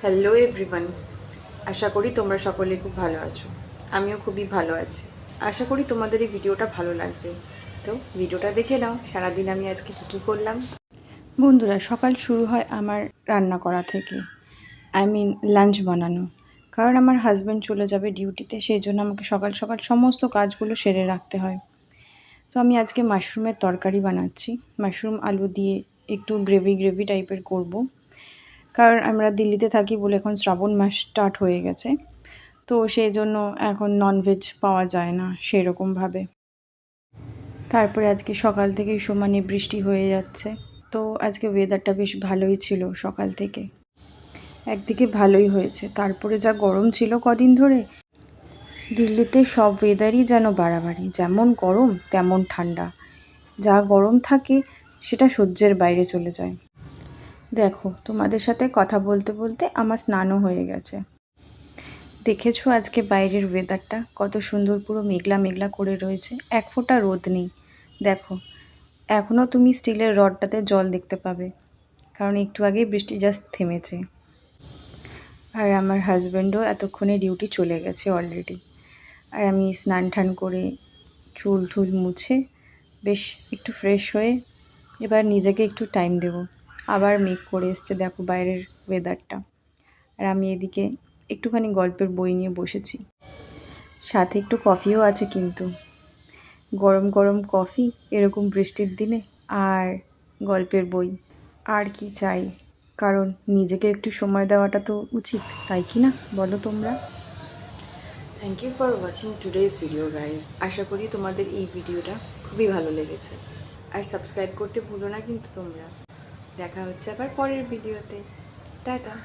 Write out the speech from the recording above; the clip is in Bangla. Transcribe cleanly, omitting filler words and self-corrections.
হ্যালো এভরিওয়ান, আশা করি তোমরা সকলে খুব ভালো আছো। আমিও খুবই ভালো আছি। আশা করি তোমাদের এই ভিডিওটা ভালো লাগবে। তো ভিডিওটা দেখে নাও সারাদিন আমি আজকে কী করলাম। বন্ধুরা, সকাল শুরু হয় আমার রান্না করা থেকে, লাঞ্চ বানানো। কারণ আমার হাজব্যান্ড চলে যাবে ডিউটিতে, সেই জন্য আমাকে সকাল সকাল সমস্ত কাজগুলো সেরে রাখতে হয়। তো আমি আজকে মাশরুমের তরকারি বানাচ্ছি। মাশরুম আলু দিয়ে একটু গ্রেভি টাইপের করব। কারণ আমরা দিল্লিতে থাকি বলে এখন শ্রাবণ মাস স্টার্ট হয়ে গেছে, তো সেই জন্য এখন ননভেজ পাওয়া যায় না সেরকমভাবে। তারপরে আজকে সকাল থেকেই সমানে বৃষ্টি হয়ে যাচ্ছে। তো আজকে ওয়েদারটা বেশ ভালোই ছিল সকাল থেকে, একদিকে ভালোই হয়েছে। তারপরে যা গরম ছিল কদিন ধরে, দিল্লিতে সব ওয়েদারই যেন বাড়াবাড়ি, যেমন গরম তেমন ঠান্ডা। যা গরম থাকে সেটা সহ্যের বাইরে চলে যায়। দেখো, তোমাদের সাথে কথা বলতে বলতে আমার স্নানও হয়ে গেছে। দেখেছো আজকে বাইরের ওয়েদারটা কত সুন্দর, পুরো মেঘলা মেঘলা করে রয়েছে, এক ফোঁটা রোদ নেই। দেখো, এখনও তুমি স্টিলের রডটাতে জল দেখতে পাবে, কারণ একটু আগেই বৃষ্টি জাস্ট থেমেছে। আর আমার হাজব্যান্ডও এতক্ষণে ডিউটি চলে গেছে অলরেডি। আর আমি স্নান টান করে চুল টুল মুছে বেশ একটু ফ্রেশ হয়ে এবার নিজেকে একটু টাইম দেব। আবার মেঘ করে এসছে, দেখো বাইরের ওয়েদারটা। আর আমি এদিকে একটুখানি গল্পের বই নিয়ে বসেছি, সাথে একটু কফিও আছে। কিন্তু গরম গরম কফি এরকম বৃষ্টির দিনে, আর গল্পের বই, আর কি চাই? কারণ নিজেকে একটু সময় দেওয়াটা তো উচিত, তাই কি না বলো তোমরা? Thank you for watching today's video guys. আশা করি তোমাদের এই ভিডিওটা খুবই ভালো লেগেছে। আর সাবস্ক্রাইব করতে ভুলো না কিন্তু তোমরা। দেখা হচ্ছে আবার পরের ভিডিওতে। টাটা।